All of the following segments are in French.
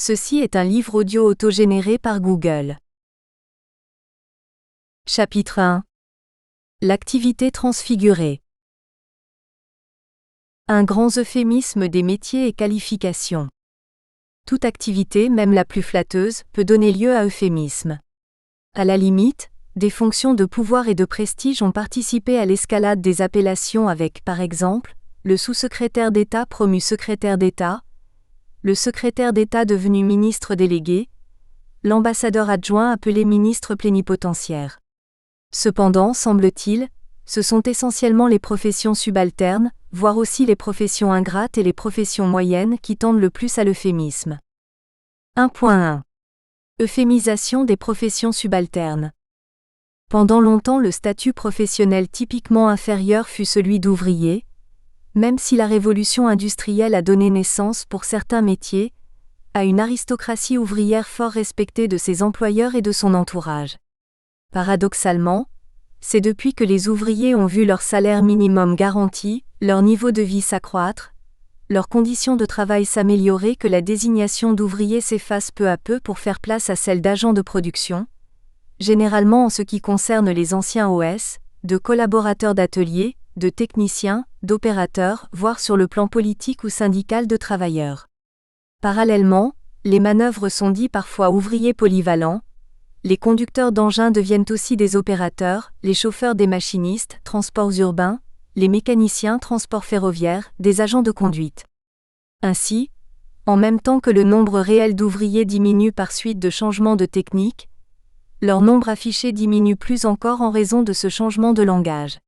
Ceci est un livre audio autogénéré par Google. Chapitre 1. L'activité transfigurée. Un grand euphémisme des métiers et qualifications. Toute activité, même la plus flatteuse, peut donner lieu à euphémisme. À la limite, des fonctions de pouvoir et de prestige ont participé à l'escalade des appellations avec, par exemple, le sous-secrétaire d'État promu secrétaire d'État, le secrétaire d'État devenu ministre délégué, l'ambassadeur adjoint appelé ministre plénipotentiaire. Cependant, semble-t-il, ce sont essentiellement les professions subalternes, voire aussi les professions ingrates et les professions moyennes qui tendent le plus à l'euphémisme. 1.1. Euphémisation des professions subalternes. Pendant longtemps, le statut professionnel typiquement inférieur fut celui d'ouvrier, même si la révolution industrielle a donné naissance, pour certains métiers, à une aristocratie ouvrière fort respectée de ses employeurs et de son entourage. Paradoxalement, c'est depuis que les ouvriers ont vu leur salaire minimum garanti, leur niveau de vie s'accroître, leurs conditions de travail s'améliorer que la désignation d'ouvrier s'efface peu à peu pour faire place à celle d'agent de production, généralement en ce qui concerne les anciens OS, de collaborateurs d'atelier, de techniciens, d'opérateurs, voire sur le plan politique ou syndical de travailleurs. Parallèlement, les manœuvres sont dits parfois ouvriers polyvalents, les conducteurs d'engins deviennent aussi des opérateurs, les chauffeurs des machinistes, transports urbains, les mécaniciens, transports ferroviaires, des agents de conduite. Ainsi, en même temps que le nombre réel d'ouvriers diminue par suite de changements de technique, leur nombre affiché diminue plus encore en raison de ce changement de langage.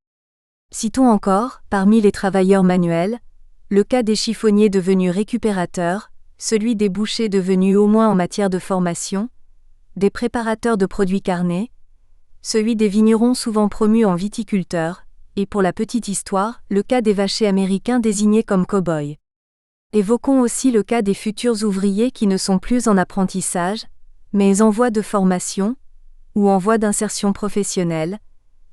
Citons encore, parmi les travailleurs manuels, le cas des chiffonniers devenus récupérateurs, celui des bouchers devenus au moins en matière de formation, des préparateurs de produits carnés, celui des vignerons souvent promus en viticulteurs, et pour la petite histoire, le cas des vachers américains désignés comme cow-boys. Évoquons aussi le cas des futurs ouvriers qui ne sont plus en apprentissage, mais en voie de formation, ou en voie d'insertion professionnelle,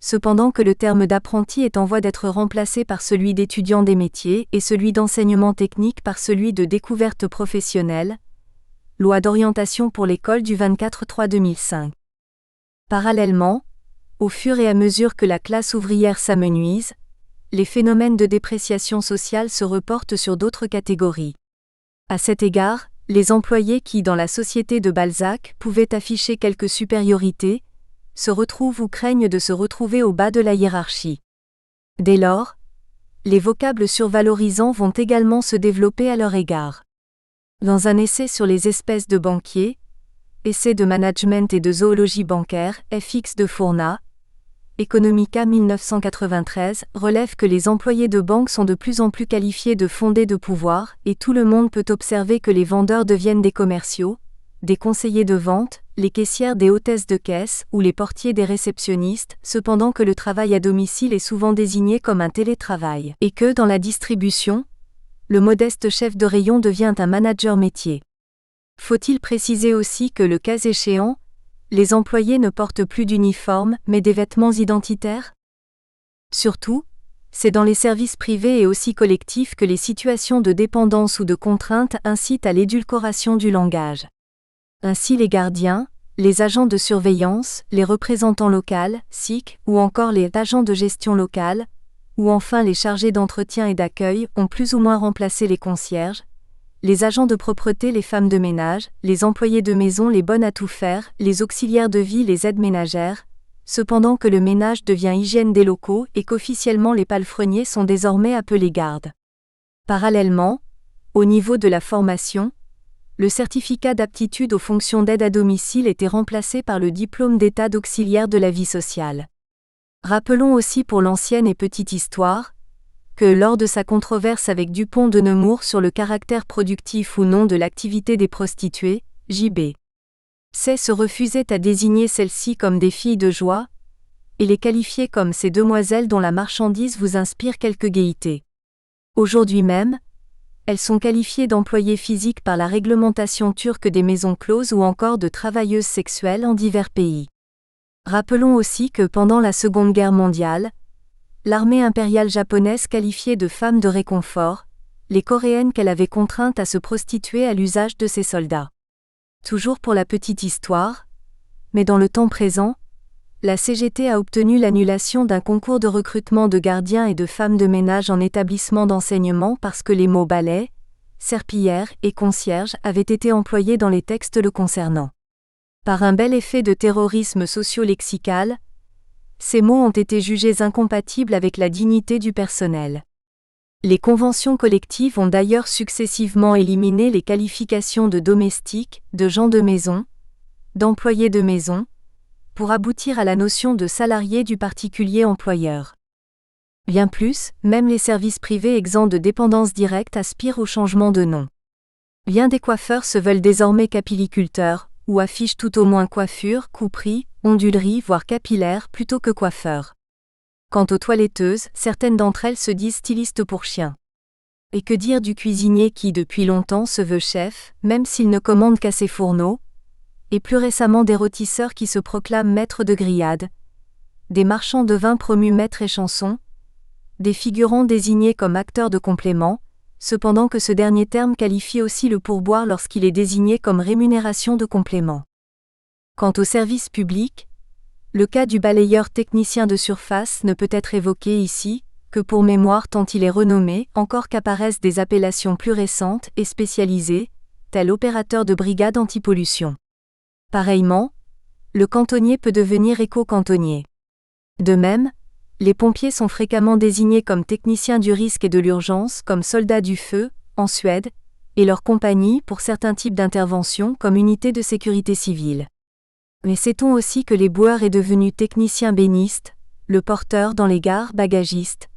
cependant que le terme d'apprenti est en voie d'être remplacé par celui d'étudiant des métiers et celui d'enseignement technique par celui de découverte professionnelle, loi d'orientation pour l'école du 24/3/2005. Parallèlement, au fur et à mesure que la classe ouvrière s'amenuise, les phénomènes de dépréciation sociale se reportent sur d'autres catégories. À cet égard, les employés qui, dans la société de Balzac, pouvaient afficher quelque supériorité, se retrouvent ou craignent de se retrouver au bas de la hiérarchie. Dès lors, les vocables survalorisants vont également se développer à leur égard. Dans un essai sur les espèces de banquiers, essai de management et de zoologie bancaire, FX de Fournat, Economica 1993, relève que les employés de banque sont de plus en plus qualifiés de fondés de pouvoir, et tout le monde peut observer que les vendeurs deviennent des commerciaux, des conseillers de vente, les caissières des hôtesses de caisse ou les portiers des réceptionnistes, cependant que le travail à domicile est souvent désigné comme un télétravail, et que, dans la distribution, le modeste chef de rayon devient un manager métier. Faut-il préciser aussi que, le cas échéant, les employés ne portent plus d'uniforme, mais des vêtements identitaires ? Surtout, c'est dans les services privés et aussi collectifs que les situations de dépendance ou de contrainte incitent à l'édulcoration du langage. Ainsi les gardiens, les agents de surveillance, les représentants locaux, SIC, ou encore les agents de gestion locale, ou enfin les chargés d'entretien et d'accueil ont plus ou moins remplacé les concierges, les agents de propreté, les femmes de ménage, les employés de maison, les bonnes à tout faire, les auxiliaires de vie, les aides ménagères, cependant que le ménage devient hygiène des locaux et qu'officiellement les palefreniers sont désormais appelés gardes. Parallèlement, au niveau de la formation, le certificat d'aptitude aux fonctions d'aide à domicile était remplacé par le diplôme d'état d'auxiliaire de la vie sociale. Rappelons aussi pour l'ancienne et petite histoire, que lors de sa controverse avec Dupont de Nemours sur le caractère productif ou non de l'activité des prostituées, J.B. Say se refusait à désigner celles-ci comme des filles de joie, et les qualifier comme ces demoiselles dont la marchandise vous inspire quelque gaieté. Aujourd'hui même, elles sont qualifiées d'employées physiques par la réglementation turque des maisons closes ou encore de travailleuses sexuelles en divers pays. Rappelons aussi que pendant la Seconde Guerre mondiale, l'armée impériale japonaise qualifiait de femmes de réconfort les Coréennes qu'elle avait contraintes à se prostituer à l'usage de ses soldats. Toujours pour la petite histoire, mais dans le temps présent, la CGT a obtenu l'annulation d'un concours de recrutement de gardiens et de femmes de ménage en établissement d'enseignement parce que les mots balai, serpillière et concierge avaient été employés dans les textes le concernant. Par un bel effet de terrorisme socio-lexical, ces mots ont été jugés incompatibles avec la dignité du personnel. Les conventions collectives ont d'ailleurs successivement éliminé les qualifications de domestique, de gens de maison, d'employés de maison, pour aboutir à la notion de salarié du particulier employeur. Bien plus, même les services privés exempts de dépendance directe aspirent au changement de nom. Bien des coiffeurs se veulent désormais capilliculteurs, ou affichent tout au moins coiffure, couperie, ondulerie voire capillaire plutôt que coiffeur. Quant aux toiletteuses, certaines d'entre elles se disent stylistes pour chiens. Et que dire du cuisinier qui depuis longtemps se veut chef, même s'il ne commande qu'à ses fourneaux, et plus récemment des rôtisseurs qui se proclament maîtres de grillade, des marchands de vin promus maîtres et chansons, des figurants désignés comme acteurs de complément, cependant que ce dernier terme qualifie aussi le pourboire lorsqu'il est désigné comme rémunération de complément. Quant au service public, le cas du balayeur technicien de surface ne peut être évoqué ici, que pour mémoire tant il est renommé, encore qu'apparaissent des appellations plus récentes et spécialisées, tel opérateur de brigade antipollution. Pareillement, le cantonnier peut devenir éco-cantonnier. De même, les pompiers sont fréquemment désignés comme techniciens du risque et de l'urgence, comme soldats du feu, en Suède, et leur compagnie pour certains types d'interventions comme unité de sécurité civile. Mais sait-on aussi que l'éboueur est devenu technicien béniste, le porteur dans les gares bagagiste,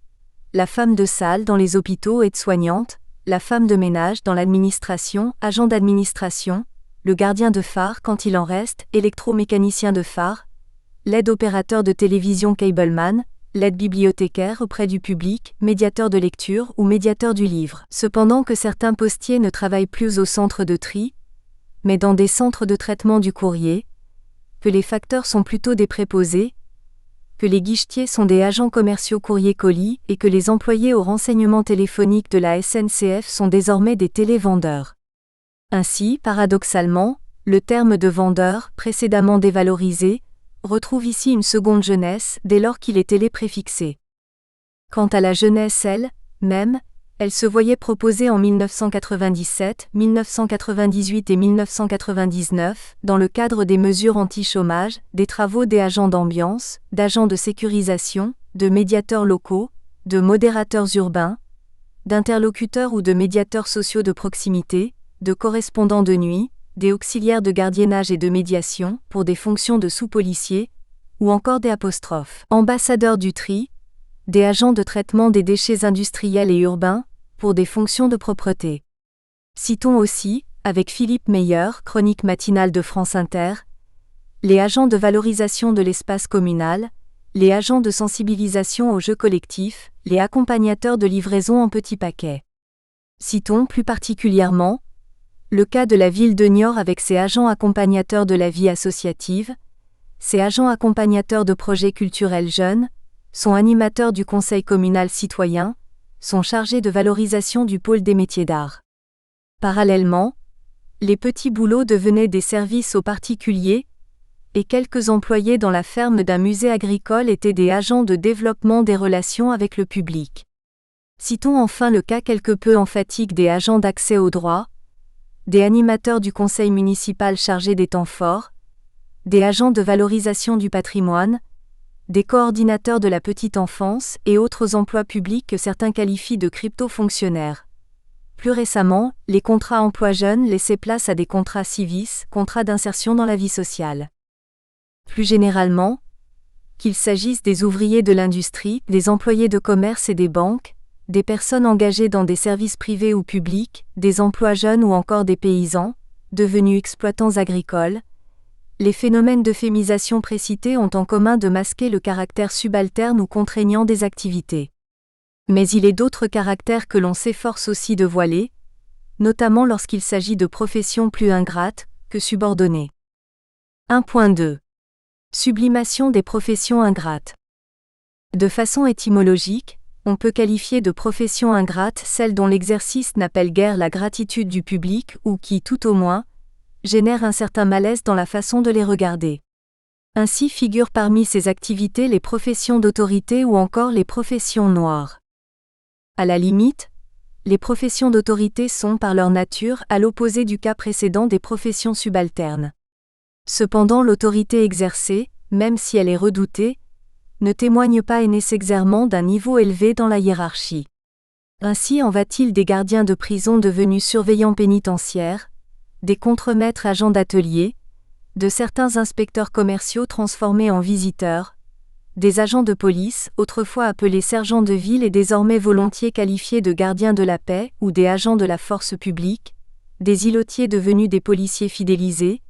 la femme de salle dans les hôpitaux aide-soignante, la femme de ménage dans l'administration agent d'administration, le gardien de phare quand il en reste électromécanicien de phare, l'aide-opérateur de télévision cableman, l'aide-bibliothécaire auprès du public, médiateur de lecture ou médiateur du livre. Cependant que certains postiers ne travaillent plus au centre de tri, mais dans des centres de traitement du courrier, que les facteurs sont plutôt des préposés, que les guichetiers sont des agents commerciaux courrier-colis et que les employés au renseignement téléphonique de la SNCF sont désormais des télévendeurs. Ainsi, paradoxalement, le terme de vendeur, précédemment dévalorisé, retrouve ici une seconde jeunesse dès lors qu'il est télépréfixé. Quant à la jeunesse elle-même, elle se voyait proposer en 1997, 1998 et 1999, dans le cadre des mesures anti-chômage, des travaux des agents d'ambiance, d'agents de sécurisation, de médiateurs locaux, de modérateurs urbains, d'interlocuteurs ou de médiateurs sociaux de proximité, de correspondants de nuit, des auxiliaires de gardiennage et de médiation, pour des fonctions de sous-policiers, ou encore des ambassadeurs du tri, des agents de traitement des déchets industriels et urbains, pour des fonctions de propreté. Citons aussi, avec Philippe Meyer, chronique matinale de France Inter, les agents de valorisation de l'espace communal, les agents de sensibilisation aux jeux collectifs, les accompagnateurs de livraison en petits paquets. Citons plus particulièrement, le cas de la ville de Niort avec ses agents accompagnateurs de la vie associative, ses agents accompagnateurs de projets culturels jeunes, son animateur du conseil communal citoyen, son chargé de valorisation du pôle des métiers d'art. Parallèlement, les petits boulots devenaient des services aux particuliers, et quelques employés dans la ferme d'un musée agricole étaient des agents de développement des relations avec le public. Citons enfin le cas quelque peu emphatique des agents d'accès au droit, des animateurs du conseil municipal chargés des temps forts, des agents de valorisation du patrimoine, des coordinateurs de la petite enfance et autres emplois publics que certains qualifient de crypto-fonctionnaires. Plus récemment, les contrats emploi jeunes laissaient place à des contrats civis, contrats d'insertion dans la vie sociale. Plus généralement, qu'il s'agisse des ouvriers de l'industrie, des employés de commerce et des banques, des personnes engagées dans des services privés ou publics, des emplois jeunes ou encore des paysans, devenus exploitants agricoles, les phénomènes d'euphémisation précités ont en commun de masquer le caractère subalterne ou contraignant des activités. Mais il est d'autres caractères que l'on s'efforce aussi de voiler, notamment lorsqu'il s'agit de professions plus ingrates que subordonnées. 1.2. Sublimation des professions ingrates. De façon étymologique, on peut qualifier de profession ingrate celle dont l'exercice n'appelle guère la gratitude du public ou qui, tout au moins, génèrent un certain malaise dans la façon de les regarder. Ainsi figurent parmi ces activités les professions d'autorité ou encore les professions noires. À la limite, les professions d'autorité sont par leur nature à l'opposé du cas précédent des professions subalternes. Cependant l'autorité exercée, même si elle est redoutée, ne témoigne pas nécessairement d'un niveau élevé dans la hiérarchie. Ainsi en va-t-il des gardiens de prison devenus surveillants pénitentiaires, des contremaîtres agents d'atelier, de certains inspecteurs commerciaux transformés en visiteurs, des agents de police, autrefois appelés sergents de ville et désormais volontiers qualifiés de gardiens de la paix ou des agents de la force publique, des îlotiers devenus des policiers fidélisés,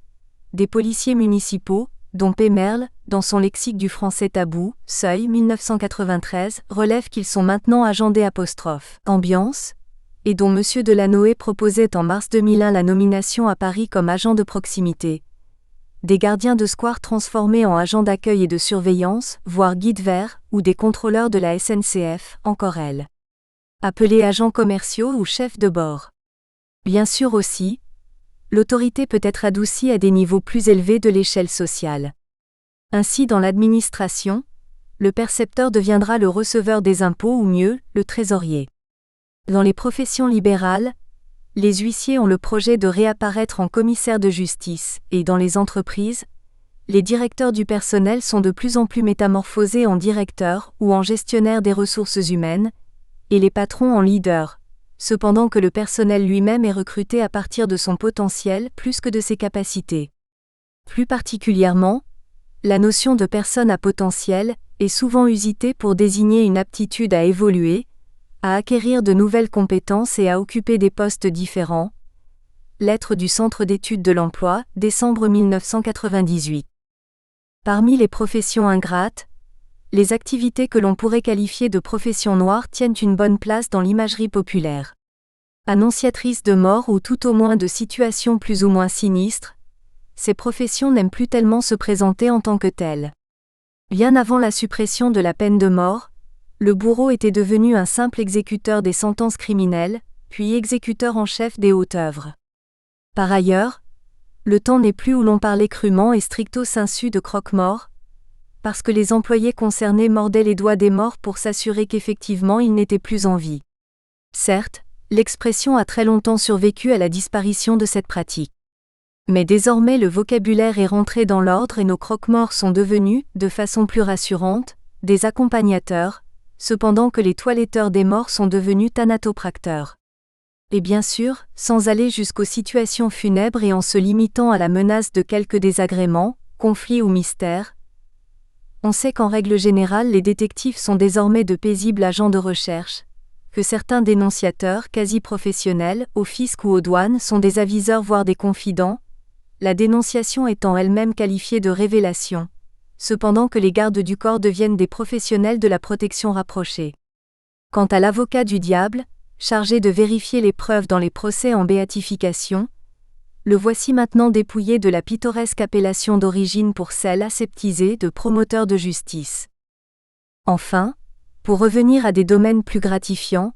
des policiers municipaux, dont P. Merle, dans son lexique du français tabou, Seuil 1993, relève qu'ils sont maintenant agents d'ambiance, et dont M. Delanoë proposait en mars 2001 la nomination à Paris comme agent de proximité. Des gardiens de square transformés en agents d'accueil et de surveillance, voire guides verts, ou des contrôleurs de la SNCF, encore elles. Appelés agents commerciaux ou chefs de bord. Bien sûr aussi, l'autorité peut être adoucie à des niveaux plus élevés de l'échelle sociale. Ainsi dans l'administration, le percepteur deviendra le receveur des impôts ou mieux, le trésorier. Dans les professions libérales, les huissiers ont le projet de réapparaître en commissaires de justice, et dans les entreprises, les directeurs du personnel sont de plus en plus métamorphosés en directeurs ou en gestionnaires des ressources humaines, et les patrons en leaders, cependant que le personnel lui-même est recruté à partir de son potentiel plus que de ses capacités. Plus particulièrement, la notion de personne à potentiel est souvent usitée pour désigner une aptitude à évoluer, à acquérir de nouvelles compétences et à occuper des postes différents. Lettre du Centre d'études de l'emploi, décembre 1998. Parmi les professions ingrates, les activités que l'on pourrait qualifier de professions noires tiennent une bonne place dans l'imagerie populaire. Annonciatrices de mort ou tout au moins de situations plus ou moins sinistres, ces professions n'aiment plus tellement se présenter en tant que telles. Bien avant la suppression de la peine de mort, le bourreau était devenu un simple exécuteur des sentences criminelles, puis exécuteur en chef des hautes œuvres. Par ailleurs, le temps n'est plus où l'on parlait crûment et stricto sensu de croque-mort, parce que les employés concernés mordaient les doigts des morts pour s'assurer qu'effectivement ils n'étaient plus en vie. Certes, l'expression a très longtemps survécu à la disparition de cette pratique. Mais désormais le vocabulaire est rentré dans l'ordre et nos croque-morts sont devenus, de façon plus rassurante, des accompagnateurs, cependant que les toiletteurs des morts sont devenus thanatopracteurs. Et bien sûr, sans aller jusqu'aux situations funèbres et en se limitant à la menace de quelques désagréments, conflits ou mystères, on sait qu'en règle générale les détectives sont désormais de paisibles agents de recherche, que certains dénonciateurs quasi professionnels, au fisc ou aux douanes sont des aviseurs voire des confidents, la dénonciation étant elle-même qualifiée de révélation, cependant que les gardes du corps deviennent des professionnels de la protection rapprochée. Quant à l'avocat du diable, chargé de vérifier les preuves dans les procès en béatification, le voici maintenant dépouillé de la pittoresque appellation d'origine pour celle aseptisée de promoteur de justice. Enfin, pour revenir à des domaines plus gratifiants,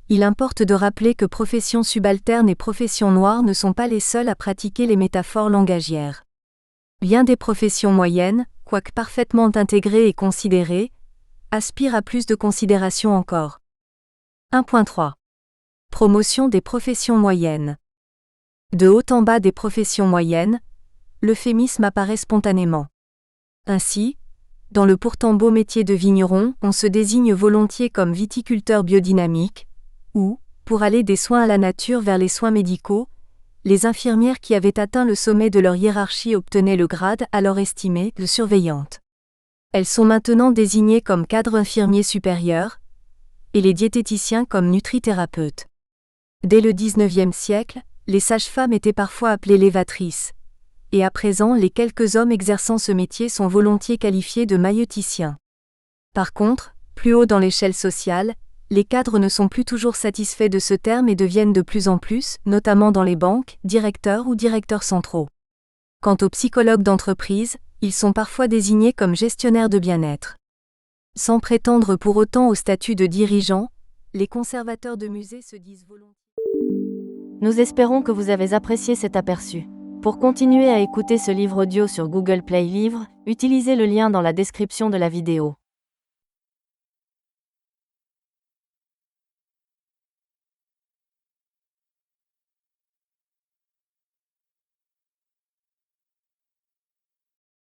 il importe de rappeler que professions subalternes et professions noires ne sont pas les seules à pratiquer les métaphores langagières. Bien des professions moyennes, quoique parfaitement intégrées et considérées, aspirent à plus de considération encore. 1.3. Promotion des professions moyennes. De haut en bas des professions moyennes, l'euphémisme apparaît spontanément. Ainsi, dans le pourtant beau métier de vigneron, on se désigne volontiers comme viticulteur biodynamique, ou, pour aller des soins à la nature vers les soins médicaux, les infirmières qui avaient atteint le sommet de leur hiérarchie obtenaient le grade alors estimé de surveillante. Elles sont maintenant désignées comme cadres infirmiers supérieurs, et les diététiciens comme nutrithérapeutes. Dès le XIXe siècle, les sages-femmes étaient parfois appelées lévatrices, et à présent les quelques hommes exerçant ce métier sont volontiers qualifiés de maïeuticiens. Par contre, plus haut dans l'échelle sociale, les cadres ne sont plus toujours satisfaits de ce terme et deviennent de plus en plus, notamment dans les banques, directeurs ou directeurs centraux. Quant aux psychologues d'entreprise, ils sont parfois désignés comme gestionnaires de bien-être. Sans prétendre pour autant au statut de dirigeant, les conservateurs de musées se disent volontiers. Nous espérons que vous avez apprécié cet aperçu. Pour continuer à écouter ce livre audio sur Google Play Livres, utilisez le lien dans la description de la vidéo.